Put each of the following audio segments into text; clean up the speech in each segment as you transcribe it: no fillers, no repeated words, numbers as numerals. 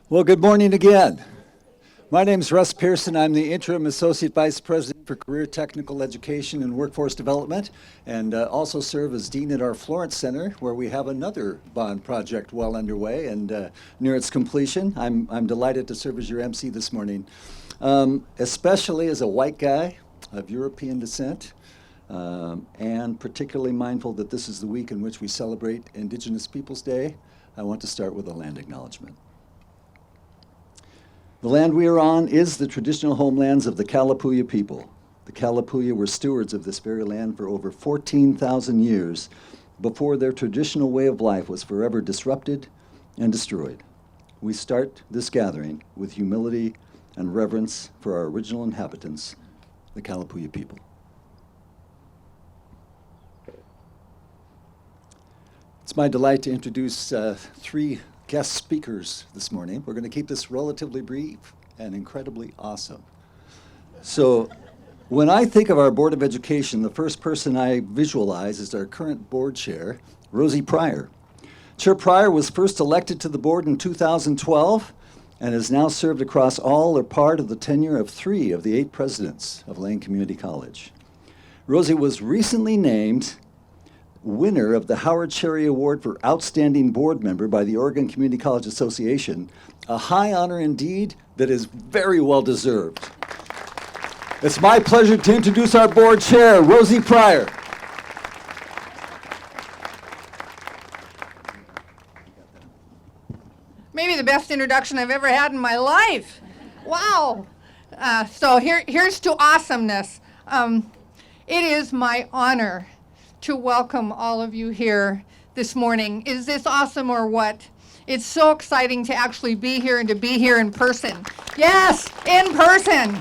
Well, good morning again. My name is Russ Pearson. I'm the Interim Associate Vice President for Career Technical Education and Workforce Development, and also serve as Dean at our Florence Center, where we have another bond project well underway and near its completion. I'm delighted to serve as your MC this morning, especially as a white guy of European descent, and particularly mindful that this is the week in which we celebrate Indigenous Peoples Day. I want to start with a land acknowledgement. The land we are on is the traditional homelands of the Kalapuya people. The Kalapuya were stewards of this very land for over 14,000 years before their traditional way of life was forever disrupted and destroyed. We start this gathering with humility and reverence for our original inhabitants, the Kalapuya people. It's my delight to introduce three guest speakers this morning. We're going to keep this relatively brief and incredibly awesome. So when I think of our Board of Education, the first person I visualize is our current board chair, Rosie Pryor. Chair Pryor was first elected to the board in 2012 and has now served across all or part of the tenure of 3 of the 8 presidents of Lane Community College. Rosie was recently named winner of the Howard Cherry Award for Outstanding Board Member by the Oregon Community College Association, a high honor indeed that is very well deserved. It's my pleasure to introduce our board chair, Rosie Pryor. Maybe the best introduction I've ever had in my life. Wow. So here's to awesomeness. It is my honor to welcome all of you here this morning. Is this awesome or what? It's so exciting to actually be here and to be here in person. Yes, in person.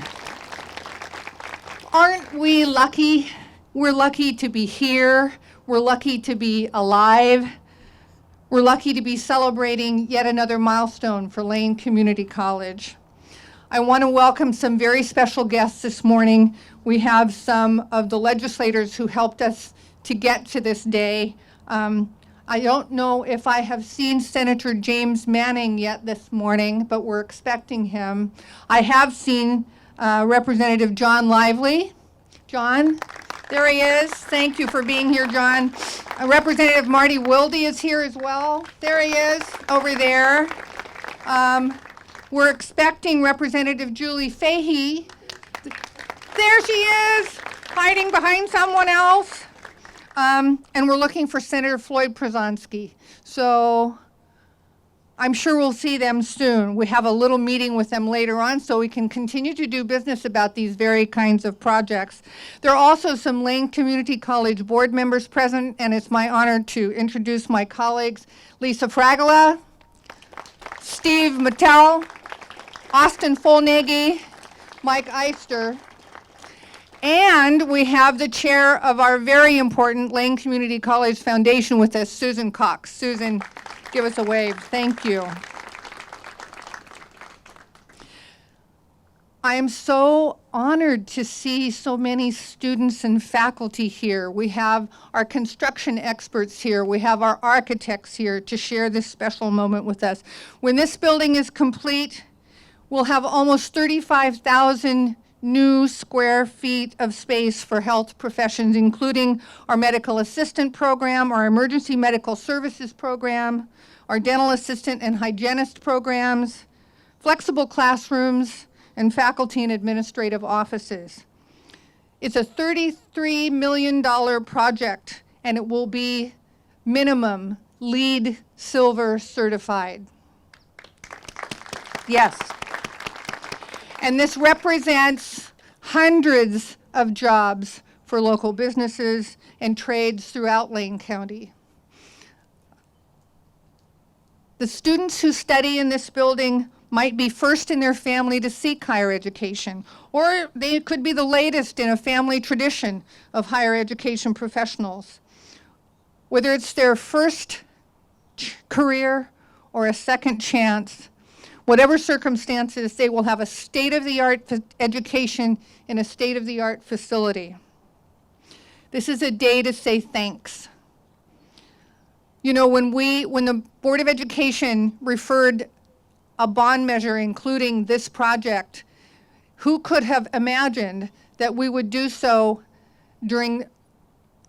Aren't we lucky? We're lucky to be here. We're lucky to be alive. We're lucky to be celebrating yet another milestone for Lane Community College. I want to welcome some very special guests this morning. We have some of the legislators who helped us to get to this day. I don't know if I have seen Senator James Manning yet this morning, but we're expecting him. I have seen Representative John Lively. John, there he is. Thank you for being here, John. Representative Marty Wilde is here as well. There he is, over there. We're expecting Representative Julie Fahey. There she is, hiding behind someone else. And we're looking for Senator Floyd Przonski. So I'm sure we'll see them soon. We have a little meeting with them later on so we can continue to do business about these very kinds of projects. There are also some Lane Community College board members present, and it's my honor to introduce my colleagues, Lisa Fragola, Steve Mattel, Austin Folnaghy, Mike Eister. And we have the chair of our very important Lane Community College Foundation with us, Susan Cox. Susan, give us a wave. Thank you. I am so honored to see so many students and faculty here. We have our construction experts here. We have our architects here to share this special moment with us. When this building is complete, we'll have almost 35,000 new square feet of space for health professions, including our medical assistant program, our emergency medical services program, our dental assistant and hygienist programs, flexible classrooms, and faculty and administrative offices. It's a $33 million project, and it will be minimum LEED Silver certified. Yes. And this represents hundreds of jobs for local businesses and trades throughout Lane County. The students who study in this building might be first in their family to seek higher education, or they could be the latest in a family tradition of higher education professionals. Whether it's their first career or a second chance, whatever circumstances, they will have a state-of-the-art education in a state-of-the-art facility. This is a day to say thanks. You know, when the Board of Education referred a bond measure including this project, who could have imagined that we would do so during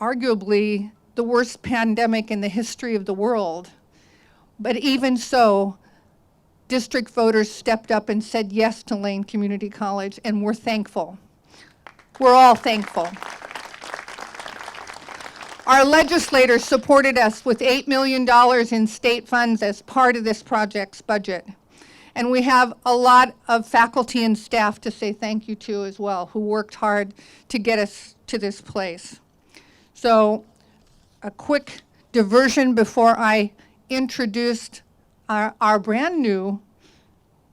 arguably the worst pandemic in the history of the world? But even so, district voters stepped up and said yes to Lane Community College, and we're thankful. We're all thankful. Our legislators supported us with $8 million in state funds as part of this project's budget. And we have a lot of faculty and staff to say thank you to as well, who worked hard to get us to this place. So a quick diversion before I introduced our brand new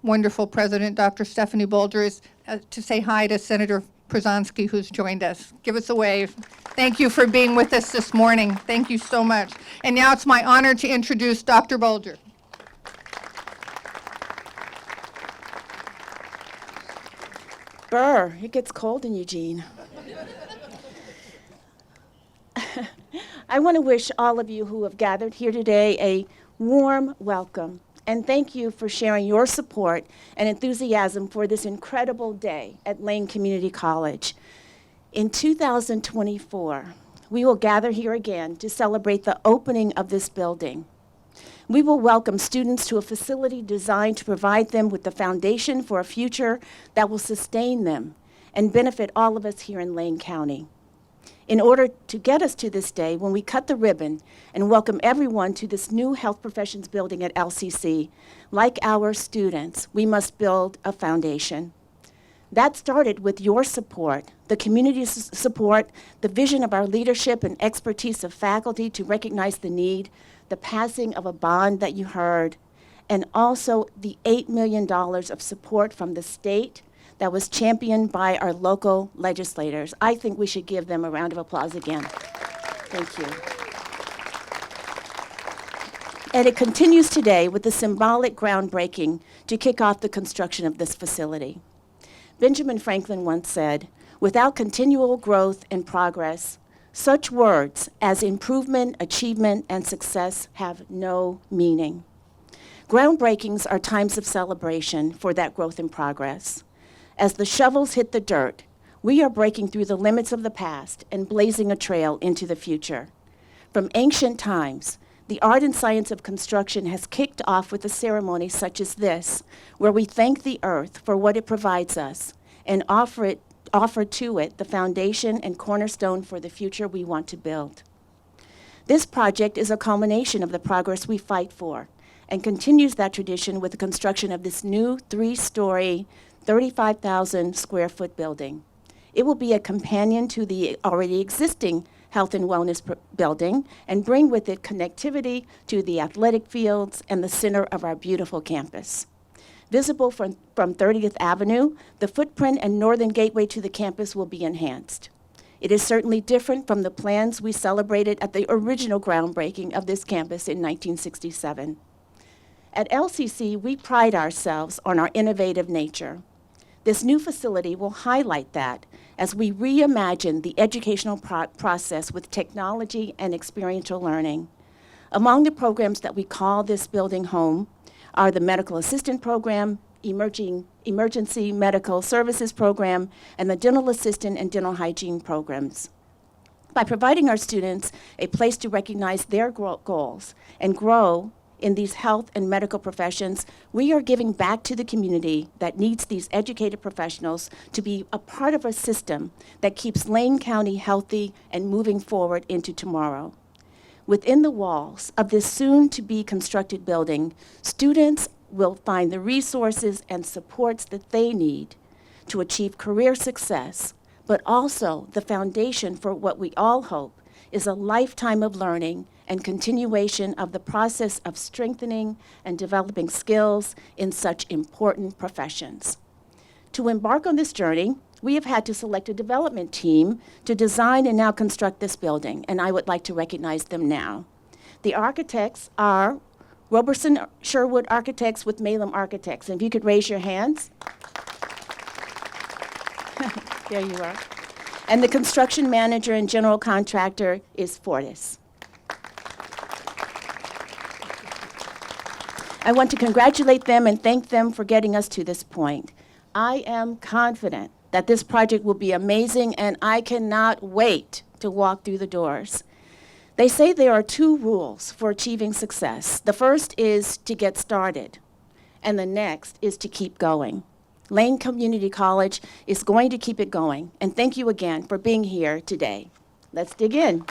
wonderful president, Dr. Stephanie Bolger, is to say hi to Senator Przanski, who's joined us. Give us a wave. Thank you for being with us this morning. Thank you so much. And now it's my honor to introduce Dr. Bolger. Brr, it gets cold in Eugene. I want to wish all of you who have gathered here today a warm welcome, and thank you for sharing your support and enthusiasm for this incredible day at Lane Community College. In 2024, we will gather here again to celebrate the opening of this building. We will welcome students to a facility designed to provide them with the foundation for a future that will sustain them and benefit all of us here in Lane County. In order to get us to this day, when we cut the ribbon and welcome everyone to this new health professions building at LCC, like our students, we must build a foundation. That started with your support, the community's support, the vision of our leadership and expertise of faculty to recognize the need, the passing of a bond that you heard, and also the $8 million of support from the state that was championed by our local legislators. I think we should give them a round of applause again. Thank you. And it continues today with the symbolic groundbreaking to kick off the construction of this facility. Benjamin Franklin once said, "Without continual growth and progress, such words as improvement, achievement, and success have no meaning." Groundbreakings are times of celebration for that growth and progress. As the shovels hit the dirt, we are breaking through the limits of the past and blazing a trail into the future. From ancient times, the art and science of construction has kicked off with a ceremony such as this, where we thank the earth for what it provides us and offer to it the foundation and cornerstone for the future we want to build. This project is a culmination of the progress we fight for and continues that tradition with the construction of this new 3-story, 35,000 square foot building. It will be a companion to the already existing health and wellness building and bring with it connectivity to the athletic fields and the center of our beautiful campus. Visible from 30th Avenue, the footprint and northern gateway to the campus will be enhanced. It is certainly different from the plans we celebrated at the original groundbreaking of this campus in 1967. At LCC, we pride ourselves on our innovative nature. This new facility will highlight that as we reimagine the educational process with technology and experiential learning. Among the programs that we call this building home are the Medical Assistant Program, Emergency Medical Services Program, and the Dental Assistant and Dental Hygiene Programs. By providing our students a place to recognize their goals and grow in these health and medical professions, we are giving back to the community that needs these educated professionals to be a part of a system that keeps Lane County healthy and moving forward into tomorrow. Within the walls of this soon-to-be constructed building, students will find the resources and supports that they need to achieve career success, but also the foundation for what we all hope is a lifetime of learning and continuation of the process of strengthening and developing skills in such important professions. To embark on this journey, we have had to select a development team to design and now construct this building, and I would like to recognize them now. The architects are Roberson Sherwood Architects with Malum Architects, and if you could raise your hands. There you are. And the construction manager and general contractor is Fortis. I want to congratulate them and thank them for getting us to this point. I am confident that this project will be amazing, and I cannot wait to walk through the doors. They say there are 2 rules for achieving success. The first is to get started, and the next is to keep going. Lane Community College is going to keep it going, and thank you again for being here today. Let's dig in.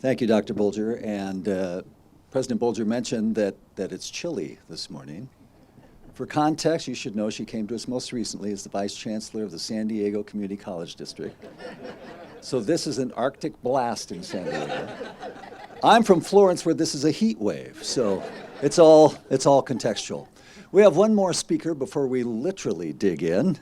Thank you, Dr. Bolger. And President Bolger mentioned that it's chilly this morning. For context, you should know she came to us most recently as the Vice Chancellor of the San Diego Community College District. So this is an Arctic blast in San Diego. I'm from Florence, where this is a heat wave, so it's all contextual. We have one more speaker before we literally dig in,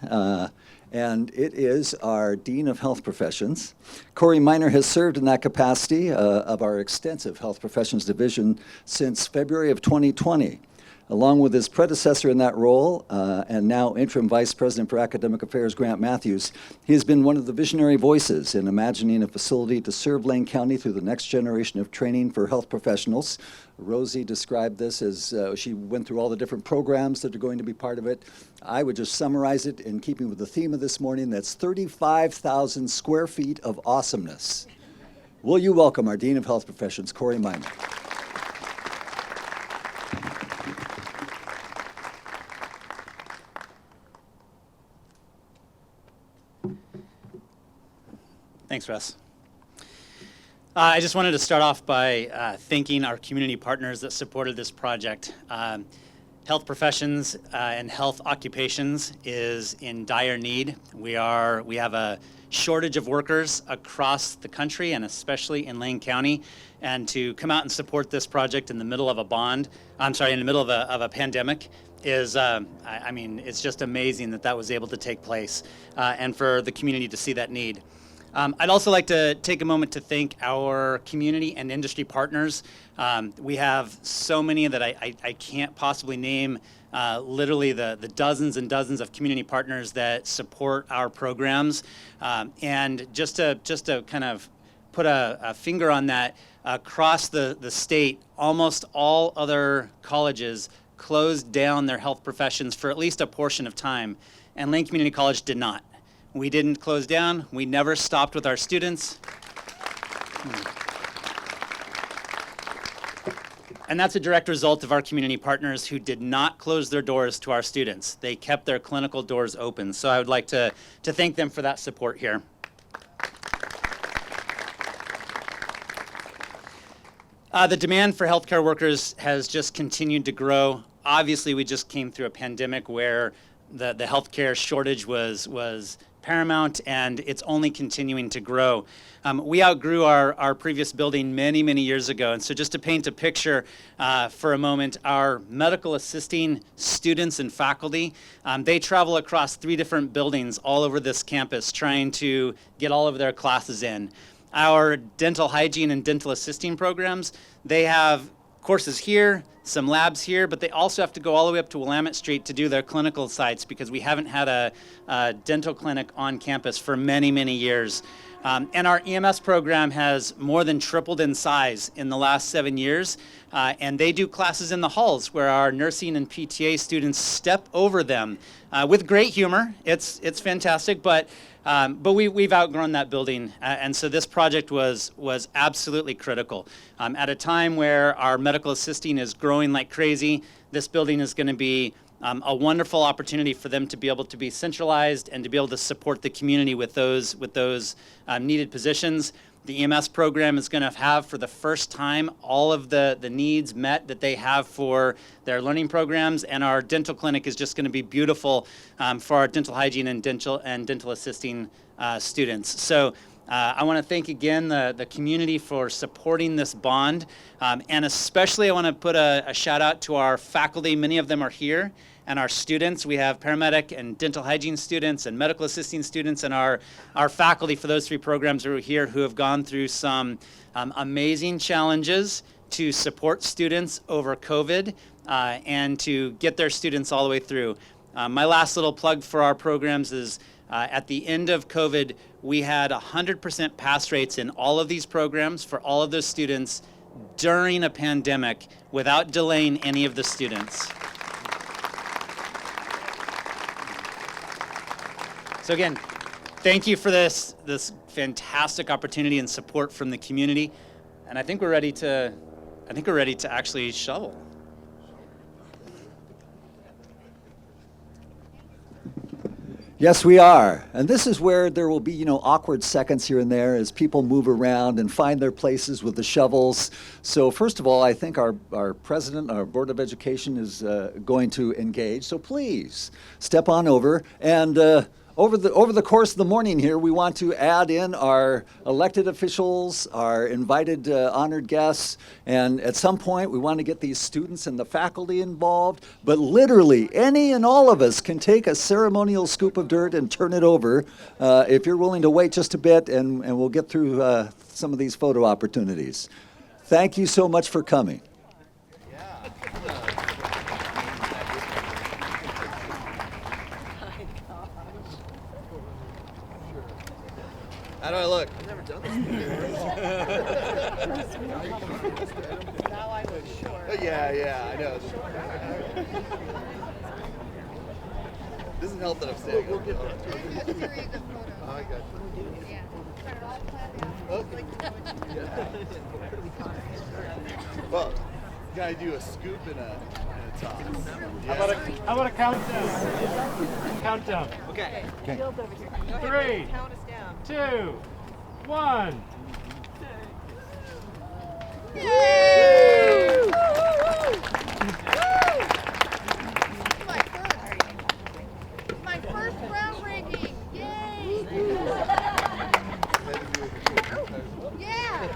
and it is our Dean of Health Professions. Corey Miner has served in that capacity of our extensive Health Professions Division since February of 2020. Along with his predecessor in that role, and now interim Vice President for Academic Affairs, Grant Matthews, he has been one of the visionary voices in imagining a facility to serve Lane County through the next generation of training for health professionals. Rosie described this as she went through all the different programs that are going to be part of it. I would just summarize it in keeping with the theme of this morning. That's 35,000 square feet of awesomeness. Will you welcome our Dean of Health Professions, Corey Miner. Thanks, Russ. I just wanted to start off by thanking our community partners that supported this project. Health professions and health occupations is in dire need. We have a shortage of workers across the country and especially in Lane County. And to come out and support this project in the middle of in the middle of a pandemic is, I mean, it's just amazing that was able to take place and for the community to see that need. I'd also like to take a moment to thank our community and industry partners. We have so many that I can't possibly name, literally the dozens and dozens of community partners that support our programs. And just to kind of put a finger on that, across the state, almost all other colleges closed down their health professions for at least a portion of time, and Lane Community College did not. We didn't close down. We never stopped with our students. And that's a direct result of our community partners who did not close their doors to our students. They kept their clinical doors open. So I would like to thank them for that support here. The demand for healthcare workers has just continued to grow. Obviously, we just came through a pandemic where the healthcare shortage was paramount, and it's only continuing to grow. We outgrew our previous building many, many years ago, and so just to paint a picture for a moment, our medical assisting students and faculty, they travel across 3 different buildings all over this campus trying to get all of their classes in. Our dental hygiene and dental assisting programs, they have courses here, some labs here, but they also have to go all the way up to Willamette Street to do their clinical sites because we haven't had a dental clinic on campus for many, many years. And our EMS program has more than tripled in size in the last 7 years. And they do classes in the halls where our nursing and PTA students step over them with great humor. It's fantastic, but we've outgrown that building. And so this project was absolutely critical. At a time where our medical assisting is growing like crazy, this building is going to be a wonderful opportunity for them to be able to be centralized and to be able to support the community with those needed positions. The EMS program is going to have, for the first time, all of the needs met that they have for their learning programs, and our dental clinic is just going to be beautiful for our dental hygiene and dental assisting students. So I want to thank again the community for supporting this bond, and especially I want to put a shout out to our faculty. Many of them are here, and our students. We have paramedic and dental hygiene students and medical assisting students, and our faculty for those 3 programs who are here who have gone through some amazing challenges to support students over COVID and to get their students all the way through. My last little plug for our programs is at the end of COVID, we had 100% pass rates in all of these programs for all of those students during a pandemic without delaying any of the students. So again, thank you for this fantastic opportunity and support from the community. And I think we're ready to actually shovel. Yes, we are. And this is where there will be, awkward seconds here and there as people move around and find their places with the shovels. So first of all, I think our president, our Board of Education is going to engage. So please step on over. And over the course of the morning here, we want to add in our elected officials, our invited honored guests, and at some point we want to get these students and the faculty involved. But literally, any and all of us can take a ceremonial scoop of dirt and turn it over if you're willing to wait just a bit, and we'll get through some of these photo opportunities. Thank you so much for coming. How do I look? I've never done this before. Now I was sure. Yeah, I know. Doesn't help that I'm standing. We'll get there. There's a series of photos. I got you. Yeah. Got it all planned out. Okay. Well, gotta do a scoop and a toss. How about a countdown? Countdown. Okay. 3, Count us down. 2, 1. My first groundbreaking. Yay! Yeah.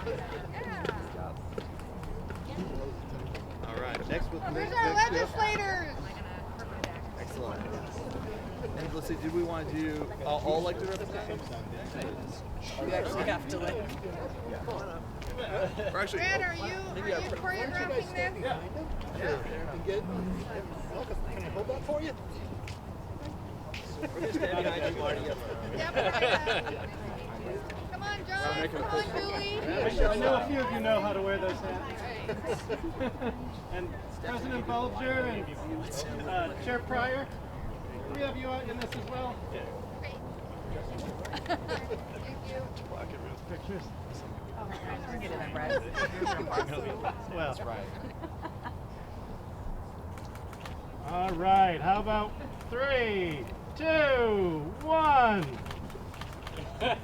All right. Next with Where's next our step. legislators? Excellent. And let's see, did we want to do all elected representatives? We actually have to like. Or actually, Brad, are you choreographing this? sure. Good. Can I hold that for you? We're just standing behind you, Marty. Yep. Come on, John. Come on, Julie. I know a few of you know how to wear those hats. And President Bulger and Chair Pryor, we have you in this as well. Thank you. Pictures. Well, that's right. All right, how about 3, 2, 1. There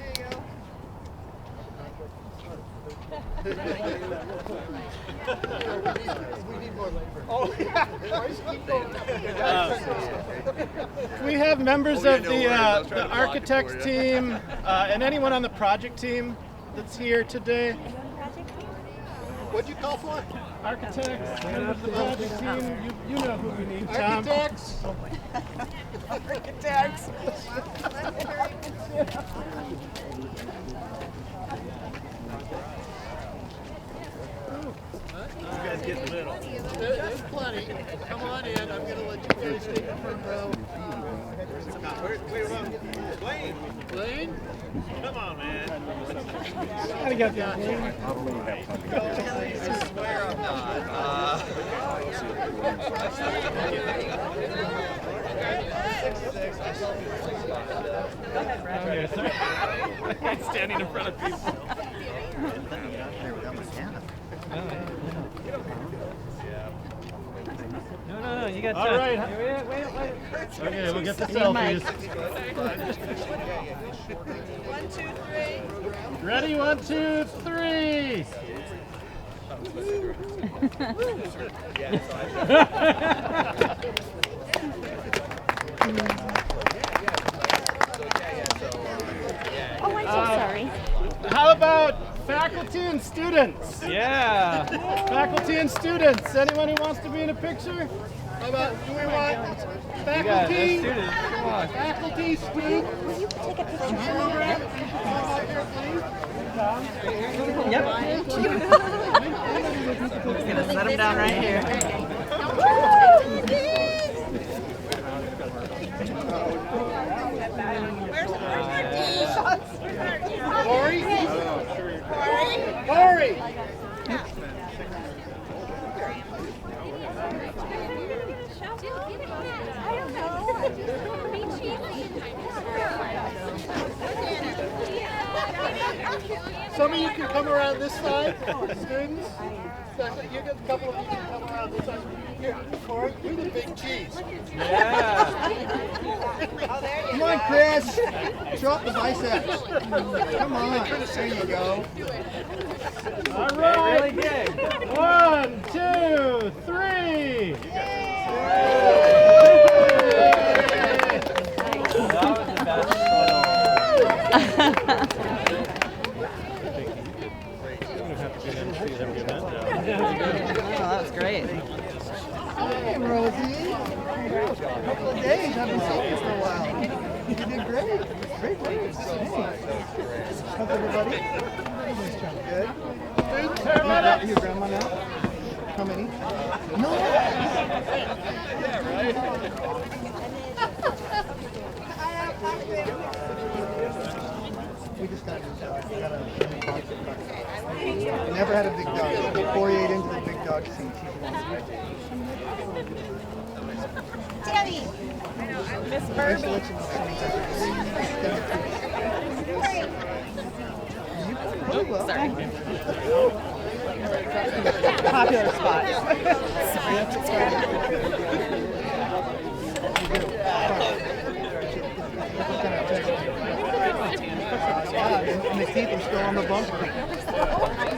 you go. We have members of the architects team and anyone on the project team that's here today. What'd you call for? Architects, members of the project team, you know who we need, Tom. Architects. Architects. You guys get in the middle. There's plenty. Come on in. I'm going to let you guys take the front row. Wait, Blaine? Come on, man. I got that. I swear I'm not. I'm standing in front of people. No, you got All right. Wait. Okay, we'll get the selfies. 1, 2, 3. Ready? 1, 2, 3. Oh, I'm so sorry. How about faculty and students? Yeah. Faculty and students. Anyone who wants to be in a picture? How about, do we want faculty? Come on. Faculty, students. Will you take a picture? Yep. Just gonna set them down right here. No, Some of you can come around this side, students. You get a couple of you can come around this side. Here, Corey, you're the big cheese. Come on, Chris. Show up the biceps. Come on. There you go. All right. Really good. 1, 2, 3. That was the best. That was great. Hey, Rosie. A couple of days. Haven't seen you for a while. You did great. Great work. How's everybody? Everybody's trying good. Your grandma now? How many? No. We just got a mini box of ducks. Never had a big dog. 48 into the big dog scene. Tammy. Miss Burby. Sorry. Popular spot. And the teeth are still on the bumper.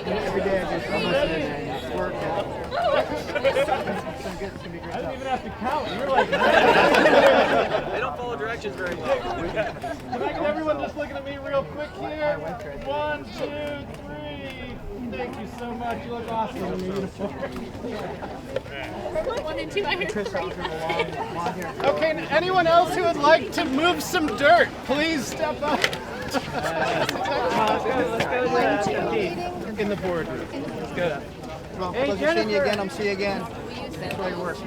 Every day I just work at I didn't even have to count. You're like, They don't follow directions very well. can I get everyone just looking at me real quick here? 1, 2, 3. Thank you so much. You look awesome in your uniform. 1 and 2, I heard 3. Okay, and anyone else who would like to move some dirt, please step up. Let's go In the boardroom. Let's go. Well, Hey, pleasure seeing you Jennifer. again. I'll see you again. That's where you work.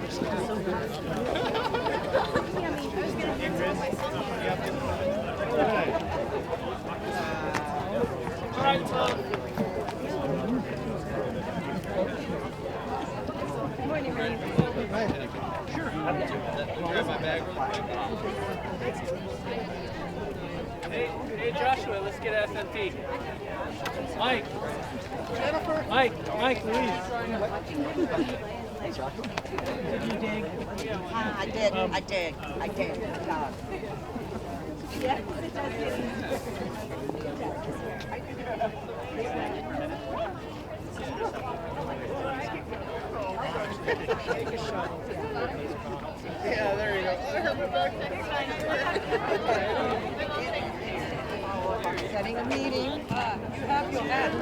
All right, Tom. Hey Joshua, let's get SMT. Mike. Jennifer. Mike, Louise. Did you dig? I did. Yeah, there you go. Setting a meeting. You have your hat.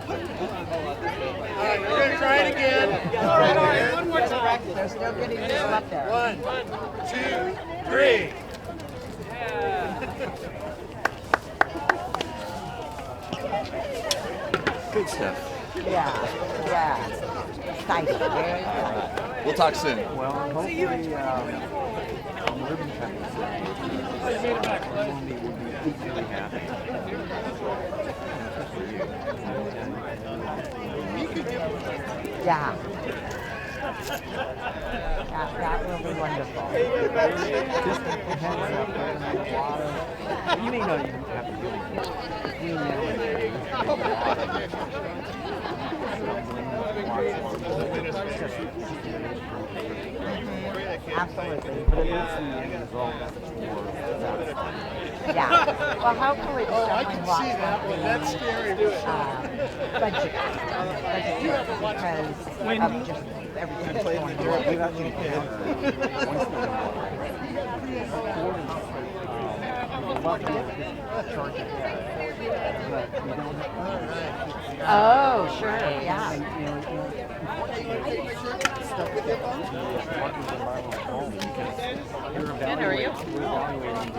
All right, we're going to try it again. All right. One more time. They're still getting this up there. 1, 2, 3. Good stuff. Yeah. Exciting. Very exciting. We'll talk soon. Well, hopefully, ribbon cutting will be really happy. Yeah. That will be wonderful. Just a heads up, there's a lot of, you may not even have to do it. Between now and Absolutely. but at least the end result is more satisfying. Yeah. Well, hopefully it's Oh, I can definitely see that one. That's scary. budget because of just everything that's going on. We've actually had, once we charge it, but we don't have. Oh, sure, yeah. Good, how are you? We're evaluating the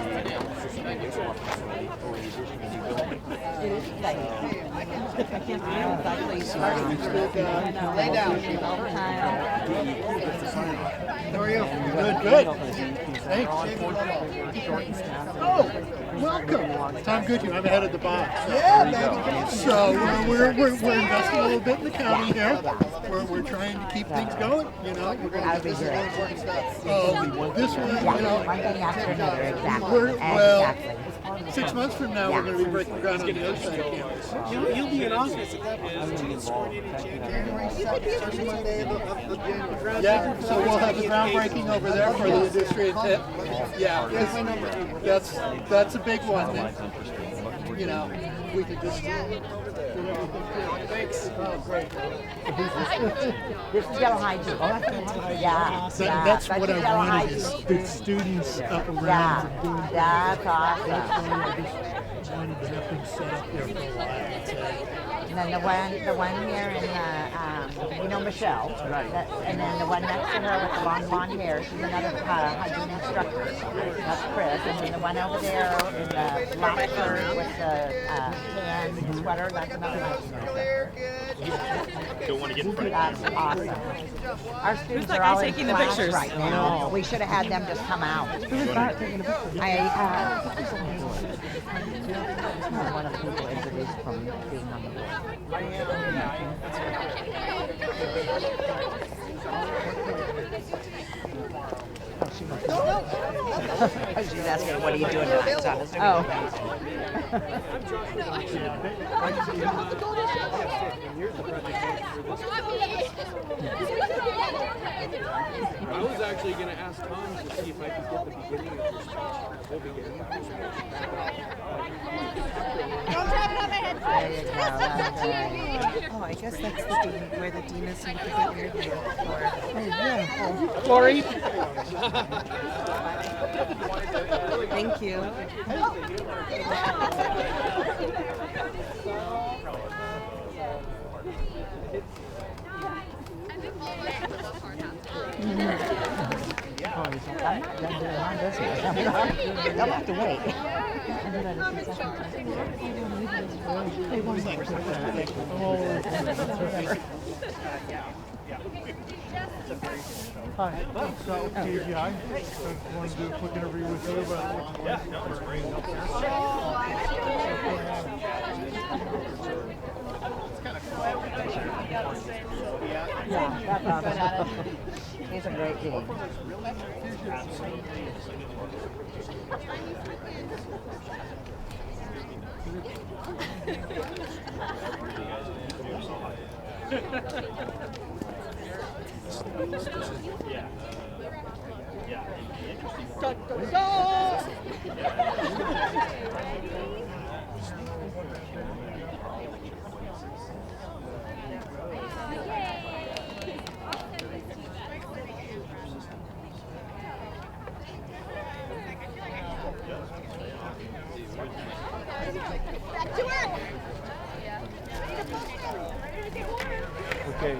system wastewater facility for the addition of the building. It is exciting. I can't believe it's actually starting. Lay down. All the time. How are you? Good. Thanks. Short and staff. Oh! Welcome. Tom Goodhue, I'm head of the box. Yeah, man. So we're investing a little bit in the county here. We're trying to keep things going, you know. This is really important stuff. This one, you know. One thing after another, exactly. Well, 6 months from now, we're going to be breaking ground on the other side of campus. You'll be in office at that point. January 2nd, first Monday of January. Yeah, so we'll have the groundbreaking over there for the industry tip. Yeah, 'cause that's a big one. That, you know, we could just. Thanks. Oh, great. This is Yellow High too. Yeah. That's what I wanted is the students up around doing That's awesome. I just wanted to have them set up there for a while. And then the one here in Michelle. Right. And then the one next to her with the long blonde hair, she's another hiking instructor. That's Chris. And then the one over there in the black shirt with the tan sweater, that's another hiking instructor. Don't want to get in front That's awesome. Our students are all taking the pictures right now. We should have had them just come out. Who's that taking the pictures? One of the people introduced from being on the board. She's asking, what are you doing tonight? Oh. I was actually going to ask Tom to see if I could get the beginning of your speech. The beginning of your speech. Don't drop it on my head. There you go. That's right. Oh, I guess that's the dean, where the dean is, so you can get interviewed for. Oh, yeah. Lori? Thank you. I'm not done doing my business. They'll have to wait. Hi, so TGI. I wanted to do a quick interview with you, but yeah, no, it's great. Yeah, that's awesome. He's a great dean. Back to work. Okay.